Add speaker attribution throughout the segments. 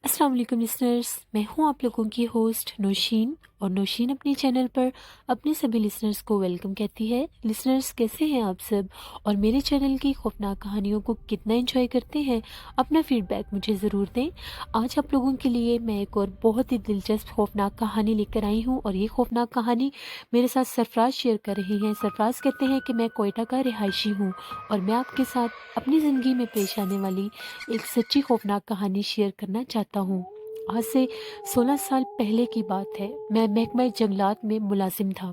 Speaker 1: अस्सलाम वालेकुम लिसनर्स, मैं हूं आप लोगों की होस्ट नौशीन, और नौशीन अपने चैनल पर अपने सभी लिसनर्स को वेलकम कहती है। लिसनर्स, कैसे हैं आप सब, और मेरे चैनल की खौफनाक कहानियों को कितना एंजॉय करते हैं? अपना फीडबैक मुझे ज़रूर दें। आज आप लोगों के लिए मैं एक और बहुत ही दिलचस्प खौफनाक कहानी लेकर आई हूँ, और ये खौफनाक कहानी मेरे साथ सरफराज शेयर कर रहे हैं। सरफराज कहते हैं कि मैं कोयटा का रिहायशी हूँ, और मैं आपके साथ अपनी ज़िंदगी में पेश आने वाली एक सच्ची खौफनाक कहानी शेयर करना चाहता हूँ। आज से 16 साल पहले की बात है। मैं महकमा जंगलात में मुलाजिम था।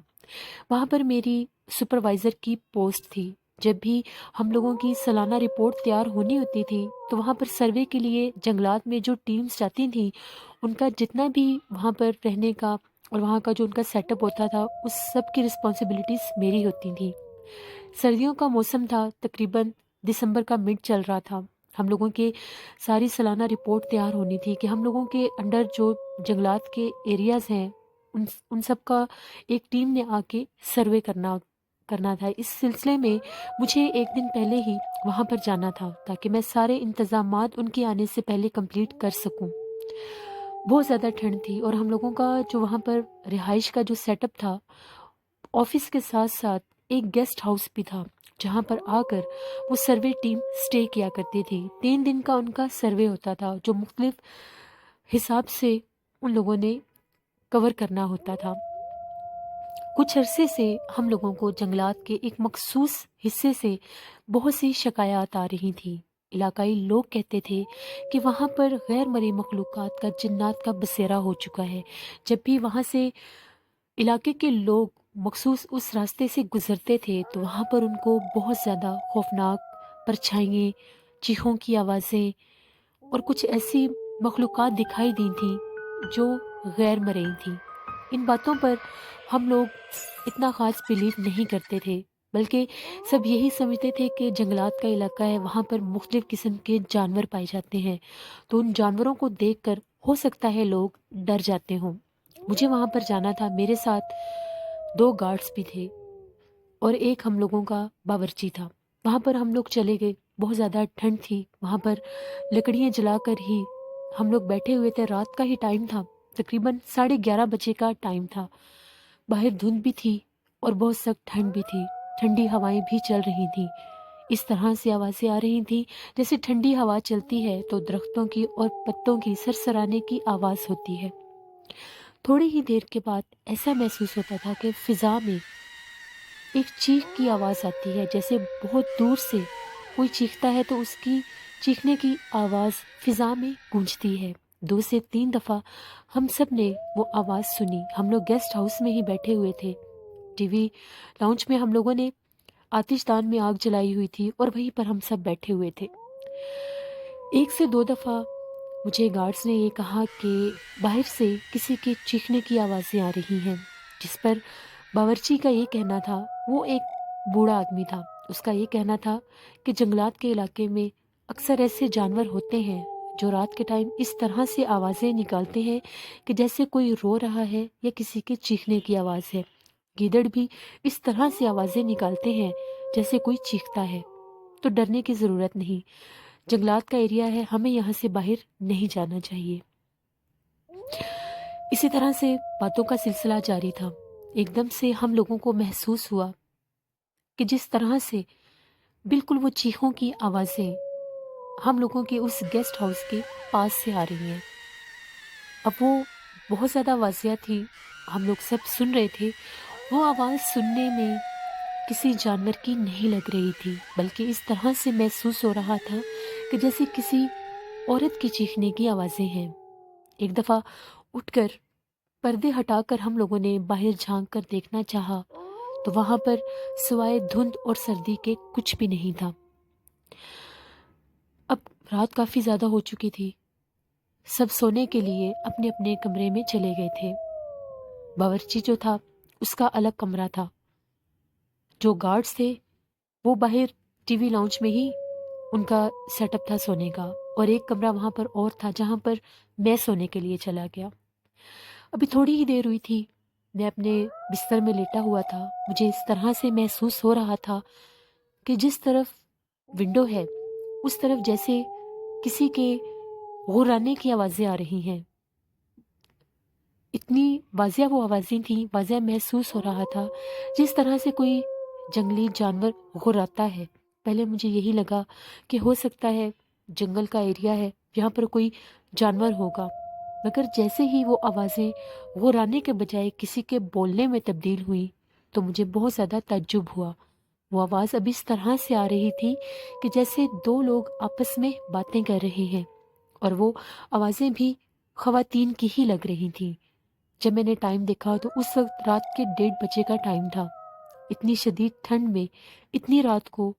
Speaker 1: वहाँ पर मेरी सुपरवाइज़र की पोस्ट थी। जब भी हम लोगों की सालाना रिपोर्ट तैयार होनी होती थी, तो वहाँ पर सर्वे के लिए जंगलात में जो टीम्स जाती थी, उनका जितना भी वहाँ पर रहने का और वहाँ का जो उनका सेटअप होता था, उस सब की रिस्पॉन्सिबिलिटीज़ मेरी होती थी। सर्दियों का मौसम था, तकरीबन दिसंबर का मिड चल रहा था। हम लोगों के सारी सालाना रिपोर्ट तैयार होनी थी कि हम लोगों के अंडर जो जंगलात के एरियाज़ हैं, उन उन सब का एक टीम ने आके सर्वे करना करना था। इस सिलसिले में मुझे एक दिन पहले ही वहाँ पर जाना था, ताकि मैं सारे इंतज़ामात उनके आने से पहले कंप्लीट कर सकूँ। बहुत ज़्यादा ठंड थी, और हम लोगों का जो वहाँ पर रिहाइश का जो सेटअप था, ऑफिस के साथ साथ एक गेस्ट हाउस भी था, जहाँ पर आकर वो सर्वे टीम स्टे किया करती थी। 3 दिन का उनका सर्वे होता था, जो मुख्तलिफ हिसाब से उन लोगों ने कवर करना होता था। कुछ अरसे से हम लोगों को जंगलात के एक मखसूस हिस्से से बहुत सी शिकायत आ रही थी। इलाकाई लोग कहते थे कि वहाँ पर गैर मरी मखलूक़ात का, जिन्नात का बसेरा हो चुका है। जब भी वहाँ से इलाके के लोग मखसूस उस रास्ते से गुजरते थे, तो वहाँ पर उनको बहुत ज़्यादा खौफनाक परछाइयाँ, चीखों की आवाज़ें और कुछ ऐसी मखलूक़ात दिखाई दी थी जो गैर मरई थी। इन बातों पर हम लोग इतना ख़ास बिलीव नहीं करते थे, बल्कि सब यही समझते थे कि जंगलात का इलाका है, वहाँ पर मुख्तलिफ़ किस्म के जानवर पाए जाते हैं, तो उन जानवरों को देखकर हो सकता है लोग डर जाते हों। मुझे वहाँ पर जाना था। मेरे साथ 2 गार्ड्स भी थे, और एक हम लोगों का बावर्ची था। वहाँ पर हम लोग चले गए। बहुत ज़्यादा ठंड थी। वहाँ पर लकड़ियाँ जलाकर ही हम लोग बैठे हुए थे। रात का ही टाइम था, तकरीबन 11:30 बजे का टाइम था। बाहर धुंध भी थी और बहुत सख्त ठंड भी थी। ठंडी हवाएं भी चल रही थी। इस तरह से आवाज़ें आ रही थी जैसे ठंडी हवा चलती है तो दरख्तों की और पत्तों की सरसराने की आवाज़ होती है। थोड़ी ही देर के बाद ऐसा महसूस होता था कि फ़िज़ा में एक चीख की आवाज़ आती है, जैसे बहुत दूर से कोई चीखता है तो उसकी चीखने की आवाज़ फ़िज़ा में गूंजती है। 2 से 3 दफ़ा हम सब ने वो आवाज़ सुनी। हम लोग गेस्ट हाउस में ही बैठे हुए थे। टीवी लाउंज में हम लोगों ने आतिशदान में आग जलाई हुई थी, और वहीं पर हम सब बैठे हुए थे। 1 से 2 दफ़ा मुझे गार्ड्स ने ये कहा कि बाहर से किसी के चीखने की आवाज़ें आ रही हैं, जिस पर बावर्ची का ये कहना था, वो एक बूढ़ा आदमी था, उसका ये कहना था कि जंगलात के इलाके में अक्सर ऐसे जानवर होते हैं जो रात के टाइम इस तरह से आवाज़ें निकालते हैं कि जैसे कोई रो रहा है या किसी के चीखने की आवाज़ है। गीदड़ भी इस तरह से आवाज़ें निकालते हैं जैसे कोई चीखता है। तो डरने की ज़रूरत नहीं, जंगलात का एरिया है, हमें यहाँ से बाहर नहीं जाना चाहिए। इसी तरह से बातों का सिलसिला जारी था। एकदम से हम लोगों को महसूस हुआ कि जिस तरह से बिल्कुल वो चीखों की आवाज़ें हम लोगों के उस गेस्ट हाउस के पास से आ रही हैं। अब वो बहुत ज़्यादा वाज़िया थी, हम लोग सब सुन रहे थे। वो आवाज़ सुनने में किसी जानवर की नहीं लग रही थी, बल्कि इस तरह से महसूस हो रहा था कि जैसे किसी औरत की चीखने की आवाज़ें हैं। एक दफ़ा उठकर पर्दे हटाकर हम लोगों ने बाहर झांक कर देखना चाहा, तो वहाँ पर सिवाय धुंध और सर्दी के कुछ भी नहीं था। अब रात काफ़ी ज़्यादा हो चुकी थी। सब सोने के लिए अपने अपने कमरे में चले गए थे। बावर्ची जो था, उसका अलग कमरा था। जो गार्ड्स थे, वो बाहर टीवी लाउंज में ही उनका सेटअप था सोने का, और एक कमरा वहाँ पर और था जहाँ पर मैं सोने के लिए चला गया। अभी थोड़ी ही देर हुई थी, मैं अपने बिस्तर में लेटा हुआ था। मुझे इस तरह से महसूस हो रहा था कि जिस तरफ विंडो है उस तरफ जैसे किसी के गुर्राने की आवाज़ें आ रही हैं। इतनी वाज़िया वो आवाज़ें थीं, वाज़िया महसूस हो रहा था जिस तरह से कोई जंगली जानवर गुर्राता है। पहले मुझे यही लगा कि हो सकता है जंगल का एरिया है, यहाँ पर कोई जानवर होगा। मगर जैसे ही वो आवाज़ें गुर्राने के बजाय किसी के बोलने में तब्दील हुई, तो मुझे बहुत ज़्यादा ताज्जुब हुआ। वो आवाज़ अब इस तरह से आ रही थी कि जैसे 2 लोग आपस में बातें कर रहे हैं, और वो आवाज़ें भी ख़वातीन की ही लग रही थीं। जब मैंने टाइम देखा तो उस वक़्त रात के 1:30 का टाइम था। इतनी शदीद ठंड में, इतनी रात को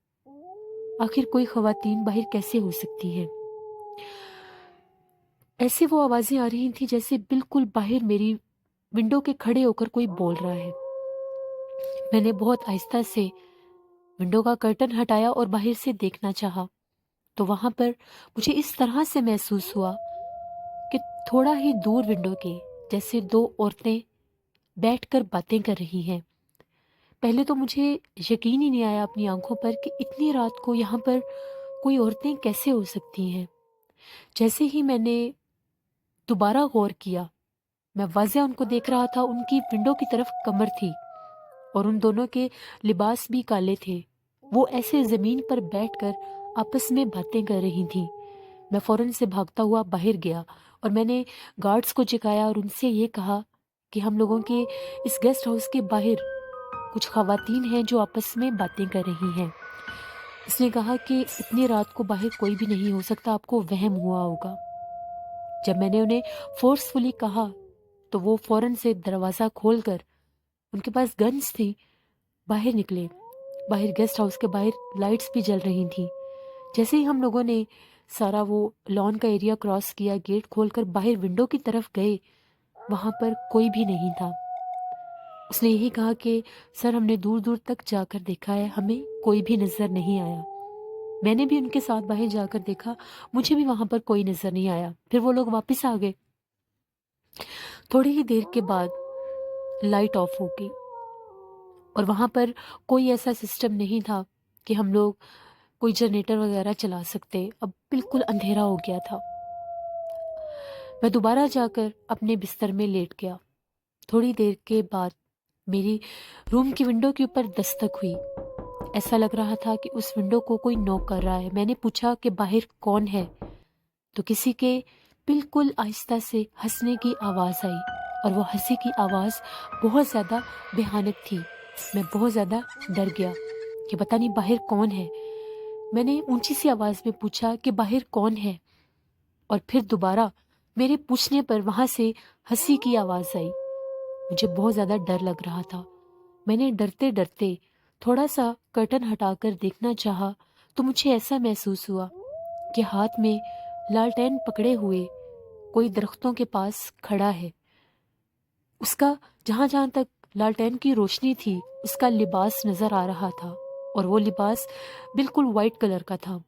Speaker 1: आखिर कोई ख़वातीन बाहर कैसे हो सकती हैं? ऐसे वो आवाज़ें आ रही थी जैसे बिल्कुल बाहर मेरी विंडो के खड़े होकर कोई बोल रहा है। मैंने बहुत आहिस्ता से विंडो का कर्टन हटाया और बाहर से देखना चाहा, तो वहाँ पर मुझे इस तरह से महसूस हुआ कि थोड़ा ही दूर विंडो के जैसे 2 औरतें बैठकर बातें कर रही हैं। पहले तो मुझे यकीन ही नहीं आया अपनी आंखों पर कि इतनी रात को यहाँ पर कोई औरतें कैसे हो सकती हैं। जैसे ही मैंने दोबारा गौर किया, मैं वाज़िया उनको देख रहा था, उनकी विंडो की तरफ कमर थी और उन दोनों के लिबास भी काले थे। वो ऐसे ज़मीन पर बैठकर आपस में बातें कर रही थीं। मैं फ़ौरन से भागता हुआ बाहर गया और मैंने गार्ड्स को जगाया और उनसे ये कहा कि हम लोगों के इस गेस्ट हाउस के बाहर कुछ ख़वातीन हैं जो आपस में बातें कर रही हैं। उसने कहा कि इतनी रात को बाहर कोई भी नहीं हो सकता, आपको वहम हुआ होगा। जब मैंने उन्हें फोर्सफुली कहा तो वो फ़ौरन से दरवाज़ा खोलकर, उनके पास गन्स थी, बाहर निकले। बाहर गेस्ट हाउस के बाहर लाइट्स भी जल रही थीं। जैसे ही हम लोगों ने सारा वो लॉन का एरिया क्रॉस किया, गेट खोलकर बाहर विंडो की तरफ गए, वहाँ पर कोई भी नहीं था। उसने यही कहा कि सर, हमने दूर दूर तक जाकर देखा है, हमें कोई भी नज़र नहीं आया। मैंने भी उनके साथ बाहर जाकर देखा, मुझे भी वहाँ पर कोई नज़र नहीं आया। फिर वो लोग वापस आ गए। थोड़ी ही देर के बाद लाइट ऑफ हो गई और वहाँ पर कोई ऐसा सिस्टम नहीं था कि हम लोग कोई जनरेटर वगैरह चला सकते। अब बिल्कुल अंधेरा हो गया था। मैं दोबारा जाकर अपने बिस्तर में लेट गया। थोड़ी देर के बाद मेरी रूम की विंडो के ऊपर दस्तक हुई। ऐसा लग रहा था कि उस विंडो को कोई नॉक कर रहा है। मैंने पूछा कि बाहर कौन है, तो किसी के बिल्कुल आहिस्ता से हंसने की आवाज़ आई और वो हंसी की आवाज़ बहुत ज़्यादा भयानक थी। मैं बहुत ज़्यादा डर गया कि पता नहीं बाहर कौन है। मैंने ऊंची सी आवाज़ में पूछा कि बाहर कौन है, और फिर दोबारा मेरे पूछने पर वहाँ से हंसी की आवाज़ आई। मुझे बहुत ज़्यादा डर लग रहा था। मैंने डरते डरते थोड़ा सा कर्टन हटाकर देखना चाहा, तो मुझे ऐसा महसूस हुआ कि हाथ में लालटेन पकड़े हुए कोई दरख्तों के पास खड़ा है। उसका जहाँ जहाँ तक लालटेन की रोशनी थी, उसका लिबास नज़र आ रहा था और वो लिबास बिल्कुल वाइट कलर का था।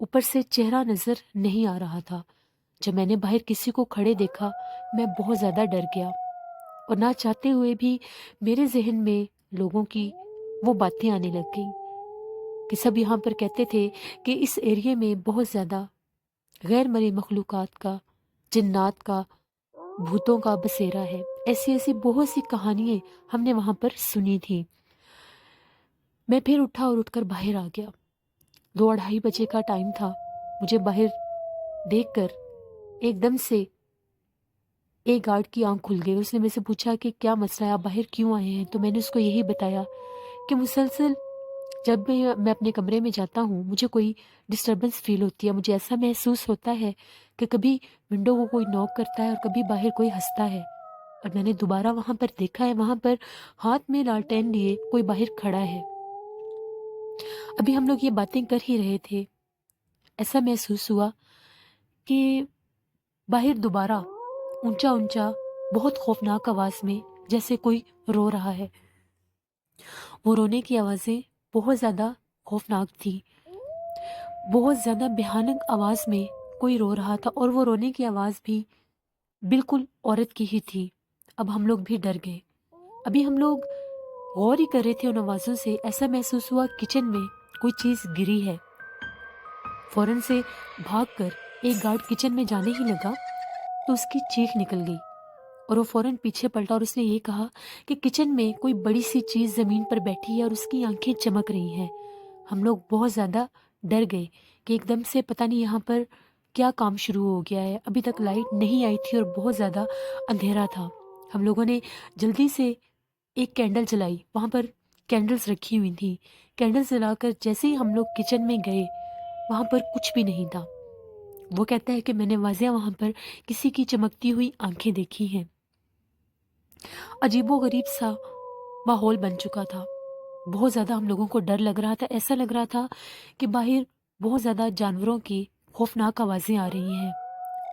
Speaker 1: ऊपर से चेहरा नज़र नहीं आ रहा था। जब मैंने बाहर किसी को खड़े देखा, मैं बहुत ज़्यादा डर गया और ना चाहते हुए भी मेरे जहन में लोगों की वो बातें आने लग गईं कि सब यहाँ पर कहते थे कि इस एरिया में बहुत ज़्यादा गैर मरी मखलूक़ात का, जिन्नात का, भूतों का बसेरा है। ऐसी ऐसी बहुत सी कहानियाँ हमने वहाँ पर सुनी थी। मैं फिर उठा और उठकर बाहर आ गया। 2-2:30 का टाइम था। मुझे बाहर देखकर एकदम से एक गार्ड की आंख खुल गई। उसने मेरे से पूछा कि क्या मसला है, आप बाहर क्यों आए हैं? तो मैंने उसको यही बताया कि मुसलसल जब भी मैं अपने कमरे में जाता हूँ, मुझे कोई डिस्टर्बेंस फील होती है। मुझे ऐसा महसूस होता है कि कभी विंडो को कोई नॉक करता है और कभी बाहर कोई हंसता है। और मैंने दोबारा वहाँ पर देखा है, वहाँ पर हाथ में लालटेन लिए कोई बाहर खड़ा है। अभी हम लोग ये बातें कर ही रहे थे, ऐसा महसूस हुआ कि बाहर दोबारा ऊंचा ऊंचा बहुत खौफनाक आवाज में जैसे कोई रो रहा है। वो रोने की आवाज़ें बहुत ज़्यादा खौफनाक थी। बहुत ज़्यादा भयानक आवाज़ में कोई रो रहा था और वो रोने की आवाज़ भी बिल्कुल औरत की ही थी। अब हम लोग भी डर गए। अभी हम लोग गौर ही कर रहे थे उन आवाज़ों से, ऐसा महसूस हुआ किचन में कोई चीज़ गिरी है। फौरन से भागकर एक गार्ड किचन में जाने ही लगा तो उसकी चीख निकल गई और वो फौरन पीछे पलटा और उसने ये कहा कि किचन में कोई बड़ी सी चीज़ ज़मीन पर बैठी है और उसकी आंखें चमक रही हैं। हम लोग बहुत ज़्यादा डर गए कि एकदम से पता नहीं यहाँ पर क्या काम शुरू हो गया है। अभी तक लाइट नहीं आई थी और बहुत ज़्यादा अंधेरा था। हम लोगों ने जल्दी से एक कैंडल जलाई, वहाँ पर कैंडल्स रखी हुई थी। कैंडल्स जलाकर जैसे ही हम लोग किचन में गए, वहाँ पर कुछ भी नहीं था। वो कहता है कि मैंने वाज़िया वहाँ पर किसी की चमकती हुई आंखें देखी हैं। अजीबो-गरीब सा माहौल बन चुका था। बहुत ज़्यादा हम लोगों को डर लग रहा था। ऐसा लग रहा था कि बाहर बहुत ज़्यादा जानवरों की खौफनाक आवाज़ें आ रही हैं।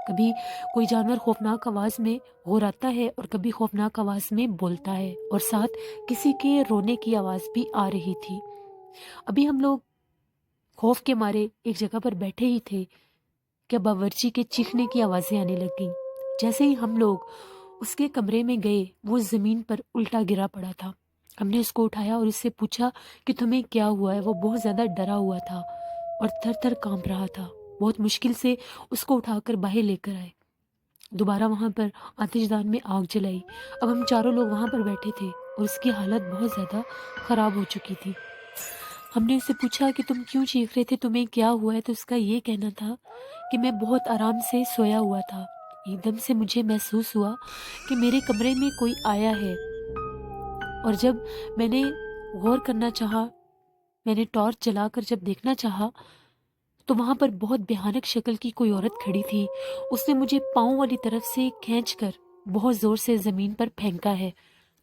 Speaker 1: कभी कोई जानवर खौफनाक आवाज़ में गुर्राता है और कभी खौफनाक आवाज़ में बोलता है और साथ किसी के रोने की आवाज़ भी आ रही थी। अभी हम लोग खौफ के मारे एक जगह पर बैठे ही थे कि बावर्ची के चीखने की आवाज़ें आने लग गईं। जैसे ही हम लोग उसके कमरे में गए, वो ज़मीन पर उल्टा गिरा पड़ा था। हमने उसको उठाया और उससे पूछा कि तुम्हें क्या हुआ है। वो बहुत ज़्यादा डरा हुआ था और थर-थर काँप रहा था। बहुत मुश्किल से उसको उठाकर बाहर लेकर आए। दोबारा वहाँ पर आतिशदान में आग जलाई। अब हम चारों लोग वहाँ पर बैठे थे और उसकी हालत बहुत ज़्यादा ख़राब हो चुकी थी। हमने उससे पूछा कि तुम क्यों चीख रहे थे, तुम्हें क्या हुआ है? तो उसका ये कहना था कि मैं बहुत आराम से सोया हुआ था। एकदम से मुझे महसूस हुआ कि मेरे कमरे में कोई आया है और जब मैंने गौर करना चाहा, मैंने टॉर्च जलाकर जब देखना चाहा, तो वहाँ पर बहुत भयानक शक्ल की कोई औरत खड़ी थी। उसने मुझे पाँव वाली तरफ से खींचकर बहुत ज़ोर से ज़मीन पर फेंका है।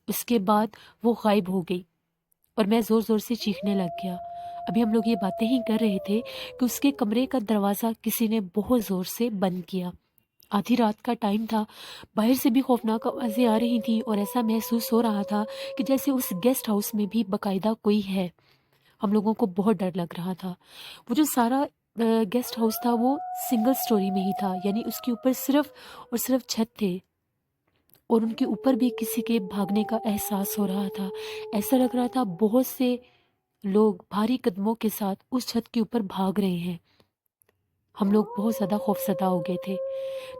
Speaker 1: उसके बाद वो गायब हो गई और मैं ज़ोर-ज़ोर से चीखने लग गया। अभी हम लोग ये बातें ही कर रहे थे कि उसके कमरे का दरवाज़ा किसी ने बहुत ज़ोर से बंद किया। आधी रात का टाइम था, बाहर से भी खौफनाक आवाज़ें आ रही थीं और ऐसा महसूस हो रहा था कि जैसे उस गेस्ट हाउस में भी बाकायदा कोई है। हम लोगों को बहुत डर लग रहा था। वो जो सारा गेस्ट हाउस था वो सिंगल स्टोरी में ही था, यानी उसके ऊपर सिर्फ़ और सिर्फ़ छत थे और उनके ऊपर भी किसी के भागने का एहसास हो रहा था। ऐसा लग रहा था बहुत से लोग भारी कदमों के साथ उस छत के ऊपर भाग रहे हैं। हम लोग बहुत ज़्यादा खौफज़दा हो गए थे।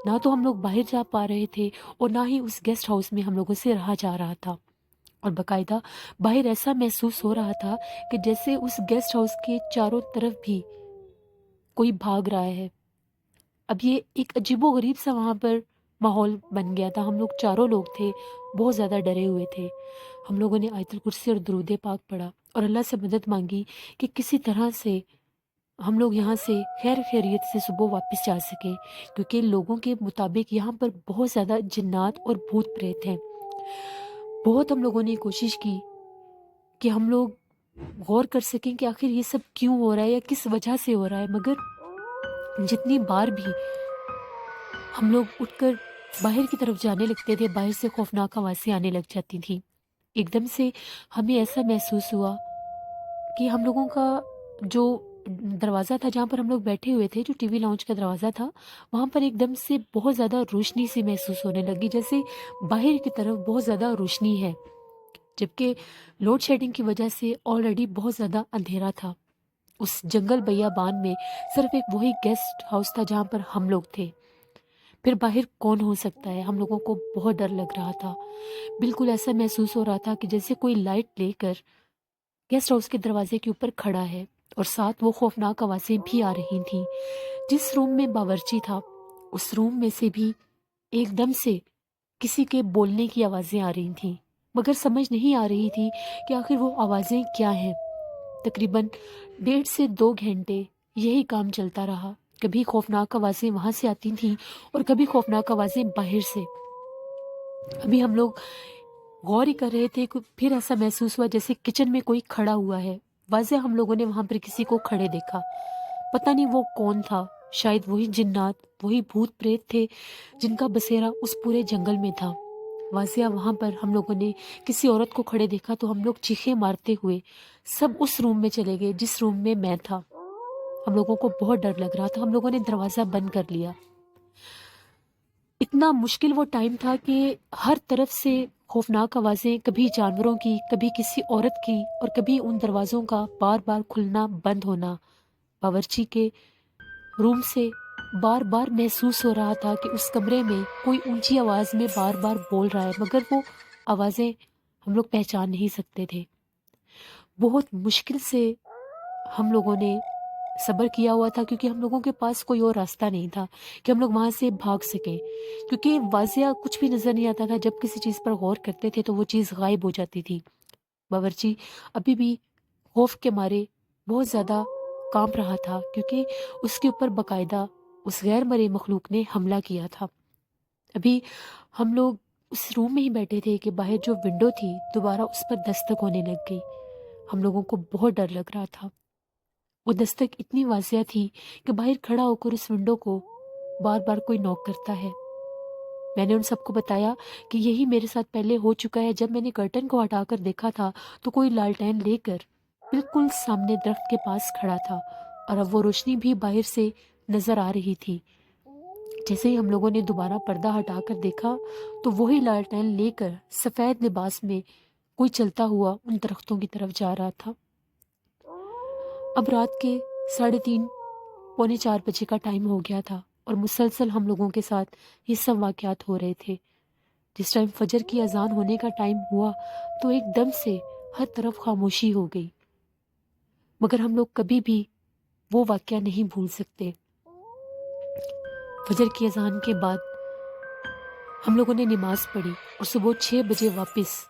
Speaker 1: ना तो हम लोग बाहर जा पा रहे थे और ना ही उस गेस्ट हाउस में हम लोगों से रहा जा रहा था। और बाकायदा बाहर ऐसा महसूस हो रहा था कि जैसे उस गेस्ट हाउस के चारों तरफ भी कोई भाग रहा है। अब ये एक अजीबो-गरीब सा वहाँ पर माहौल बन गया था। हम लोग चारों लोग थे, बहुत ज़्यादा डरे हुए थे। हम लोगों ने आयतुल कुर्सी और दुरूद पाक पढ़ा और अल्लाह से मदद मांगी कि किसी तरह से हम लोग यहाँ से खैर खैरियत से सुबह वापस जा सके, क्योंकि लोगों के मुताबिक यहाँ पर बहुत ज़्यादा जिन्नात और भूत प्रेत हैं। बहुत हम लोगों ने कोशिश की कि हम लोग गौर कर सकें कि आखिर ये सब क्यों हो रहा है या किस वजह से हो रहा है, मगर जितनी बार भी हम लोग उठकर बाहर की तरफ जाने लगते थे, बाहर से खौफनाक आवाज़ें आने लग जाती थी। एकदम से हमें ऐसा महसूस हुआ कि हम लोगों का जो दरवाज़ा था जहाँ पर हम लोग बैठे हुए थे, जो टीवी लाउंज का दरवाज़ा था, वहाँ पर एकदम से बहुत ज़्यादा रोशनी सी महसूस होने लगी, जैसे बाहर की तरफ बहुत ज़्यादा रोशनी है, जबकि लोड शेडिंग की वजह से ऑलरेडी बहुत ज़्यादा अंधेरा था। उस जंगल बियाबान में सिर्फ एक वही गेस्ट हाउस था जहाँ पर हम लोग थे। फिर बाहर कौन हो सकता है? हम लोगों को बहुत डर लग रहा था। बिल्कुल ऐसा महसूस हो रहा था कि जैसे कोई लाइट लेकर गेस्ट हाउस के दरवाजे के ऊपर खड़ा है और साथ वो खौफनाक आवाज़ें भी आ रही थीं। जिस रूम में बावर्ची था, उस रूम में से भी एकदम से किसी के बोलने की आवाज़ें आ रही थीं, मगर समझ नहीं आ रही थी कि आखिर वो आवाज़ें क्या हैं। तकरीबन 1.5 से 2 घंटे यही काम चलता रहा। कभी खौफनाक आवाज़ें वहाँ से आती थीं और कभी खौफनाक आवाज़ें बाहर से। अभी हम लोग गौर ही कर रहे थे कि फिर ऐसा महसूस हुआ जैसे किचन में कोई खड़ा हुआ है। वाज़े हम लोगों ने वहाँ पर किसी को खड़े देखा। पता नहीं वो कौन था, शायद वही जिन्नात, वही भूत प्रेत थे जिनका बसेरा उस पूरे जंगल में था। वाज़िया वहाँ पर हम लोगों ने किसी औरत को खड़े देखा तो हम लोग चीखें मारते हुए सब उस रूम में चले गए जिस रूम में मैं था। हम लोगों को बहुत डर लग रहा था। हम लोगों ने दरवाज़ा बंद कर लिया। اتنا مشکل وہ ٹائم تھا کہ ہر طرف سے خوفناک آوازیں، کبھی جانوروں کی، کبھی کسی عورت کی، اور کبھی ان دروازوں کا بار بار کھلنا بند ہونا۔ باورچی کے روم سے بار بار محسوس ہو رہا تھا کہ اس کمرے میں کوئی اونچی آواز میں بار بار بول رہا ہے، مگر وہ آوازیں ہم لوگ پہچان نہیں سکتے تھے۔ بہت مشکل سے ہم لوگوں نے صبر کیا ہوا تھا، کیونکہ ہم لوگوں کے پاس کوئی اور راستہ نہیں تھا کہ ہم لوگ وہاں سے بھاگ سکیں، کیونکہ واضح کچھ بھی نظر نہیں آتا تھا۔ جب کسی چیز پر غور کرتے تھے تو وہ چیز غائب ہو جاتی تھی۔ باورچی ابھی بھی خوف کے مارے بہت زیادہ کانپ رہا تھا، کیونکہ اس کے اوپر باقاعدہ اس غیر مرئی مخلوق نے حملہ کیا تھا۔ ابھی ہم لوگ اس روم میں ہی بیٹھے تھے کہ باہر جو ونڈو تھی دوبارہ اس پر دستک ہونے لگ گئی۔ ہم لوگوں کو بہت ڈر لگ رہا تھا۔ وہ دستک اتنی واضح تھی کہ باہر کھڑا ہو کر اس ونڈو کو بار بار کوئی نوک کرتا ہے۔ میں نے ان سب کو بتایا کہ یہی میرے ساتھ پہلے ہو چکا ہے۔ جب میں نے کرٹن کو ہٹا کر دیکھا تھا تو کوئی لالٹین لے کر بالکل سامنے درخت کے پاس کھڑا تھا، اور اب وہ روشنی بھی باہر سے نظر آ رہی تھی۔ جیسے ہی ہم لوگوں نے دوبارہ پردہ ہٹا کر دیکھا تو وہی لالٹین لے کر سفید لباس میں کوئی چلتا ہوا ان درختوں کی طرف جا رہا تھا۔ اب رات کے 3:30 پونے 4 بجے کا ٹائم ہو گیا تھا، اور مسلسل ہم لوگوں کے ساتھ یہ سب واقعات ہو رہے تھے۔ جس ٹائم فجر کی اذان ہونے کا ٹائم ہوا تو ایک دم سے ہر طرف خاموشی ہو گئی، مگر ہم لوگ کبھی بھی وہ واقعہ نہیں بھول سکتے۔ فجر کی اذان کے بعد ہم لوگوں نے نماز پڑھی، اور صبح 6 بجے واپس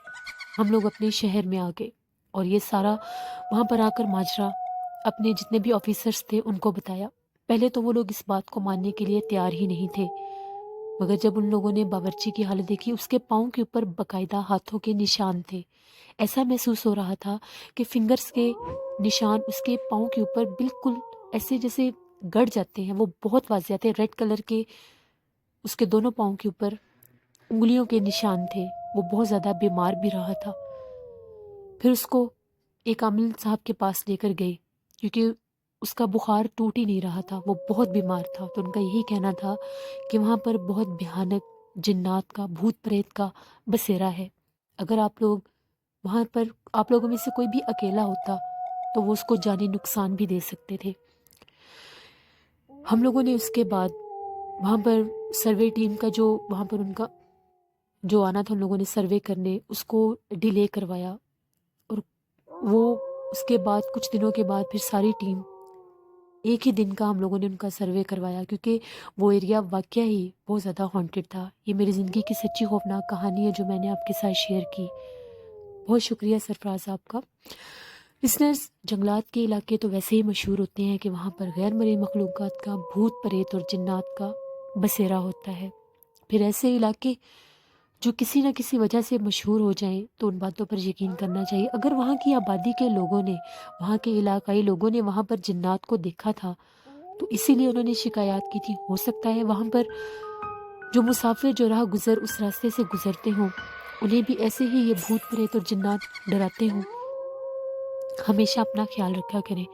Speaker 1: ہم لوگ اپنے شہر میں آ گئے، اور یہ سارا وہاں پر آ کر ماجرا اپنے جتنے بھی آفیسرز تھے ان کو بتایا۔ پہلے تو وہ لوگ اس بات کو ماننے کے لیے تیار ہی نہیں تھے، مگر جب ان لوگوں نے باورچی کی حالت دیکھی، اس کے پاؤں کے اوپر باقاعدہ ہاتھوں کے نشان تھے۔ ایسا محسوس ہو رہا تھا کہ فنگرز کے نشان اس کے پاؤں کے اوپر بالکل ایسے جیسے گڑ جاتے ہیں، وہ بہت واضح تھے۔ ریڈ کلر کے اس کے دونوں پاؤں کے اوپر انگلیوں کے نشان تھے۔ وہ بہت زیادہ بیمار بھی رہا تھا۔ پھر اس کو ایک عامل صاحب کے پاس لے کر گئے، کیونکہ اس کا بخار ٹوٹ ہی نہیں رہا تھا، وہ بہت بیمار تھا۔ تو ان کا یہی کہنا تھا کہ وہاں پر بہت بھیانک جنات کا، بھوت پریت کا بسیرا ہے۔ اگر آپ لوگ وہاں پر، آپ لوگوں میں سے کوئی بھی اکیلا ہوتا تو وہ اس کو جانی نقصان بھی دے سکتے تھے۔ ہم لوگوں نے اس کے بعد وہاں پر سروے ٹیم کا جو وہاں پر ان کا جو آنا تھا، ہم لوگوں نے سروے کرنے، اس کو ڈیلے کروایا، اور وہ اس کے بعد کچھ دنوں کے بعد پھر ساری ٹیم ایک ہی دن کا ہم لوگوں نے ان کا سروے کروایا، کیونکہ وہ ایریا واقعہ ہی بہت زیادہ ہانٹڈ تھا۔ یہ میری زندگی کی سچی خوفناک کہانی ہے جو میں نے آپ کے ساتھ شیئر کی۔ بہت شکریہ سرفراز آپ کا۔ لسنرز، جنگلات کے علاقے تو ویسے ہی مشہور ہوتے ہیں کہ وہاں پر غیر مرئی مخلوقات کا، بھوت پریت اور جنات کا بسیرا ہوتا ہے۔ پھر ایسے علاقے جو کسی نہ کسی وجہ سے مشہور ہو جائیں تو ان باتوں پر یقین کرنا چاہیے۔ اگر وہاں کی آبادی کے لوگوں نے، وہاں کے علاقائی لوگوں نے وہاں پر جنات کو دیکھا تھا تو اسی لیے انہوں نے شکایات کی تھی۔ ہو سکتا ہے وہاں پر جو مسافر، جو راہ گزر اس راستے سے گزرتے ہوں، انہیں بھی ایسے ہی یہ بھوت پریت اور جنات ڈراتے ہوں۔ ہمیشہ اپنا خیال رکھا کریں،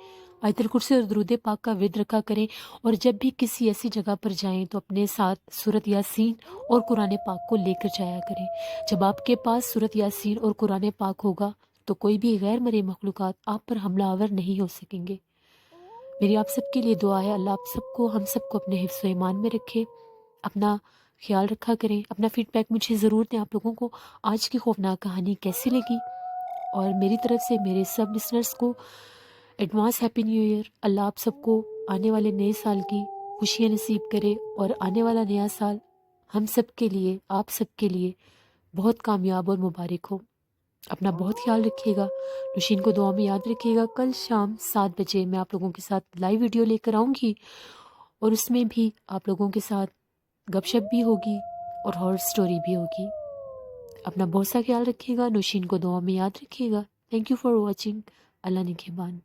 Speaker 1: آیت الکرسی اور درود پاک کا ورد رکھا کریں، اور جب بھی کسی ایسی جگہ پر جائیں تو اپنے ساتھ سورۃ یاسین اور قرآن پاک کو لے کر جایا کریں۔ جب آپ کے پاس سورۃ یاسین اور قرآن پاک ہوگا تو کوئی بھی غیر مرئی مخلوقات آپ پر حملہ آور نہیں ہو سکیں گے۔ میری آپ سب کے لیے دعا ہے، اللہ آپ سب کو، ہم سب کو اپنے حفظ و ایمان میں رکھے۔ اپنا خیال رکھا کریں۔ اپنا فیڈ بیک مجھے ضرور دیں، آپ لوگوں کو آج کی خوفناک کہانی کیسی لگی، اور میری طرف سے میرے سب لسنرز کو ایڈوانس ہیپی نیو ایئر۔ اللہ آپ سب کو آنے والے نئے سال کی خوشیاں نصیب کرے، اور آنے والا نیا سال ہم سب کے لیے، آپ سب کے لیے بہت کامیاب اور مبارک ہو۔ اپنا بہت خیال رکھیے گا، نوشین کو دعا میں یاد رکھیے گا۔ کل شام 7 بجے میں آپ لوگوں کے ساتھ لائیو ویڈیو لے کر آؤں گی، اور اس میں بھی آپ لوگوں کے ساتھ گپ شپ بھی ہوگی اور ہارر سٹوری بھی ہوگی۔ اپنا بہت سا خیال رکھیے گا، نوشین کو دعا میں یاد رکھیے گا۔ Thank you for watching. اللہ نگہبان۔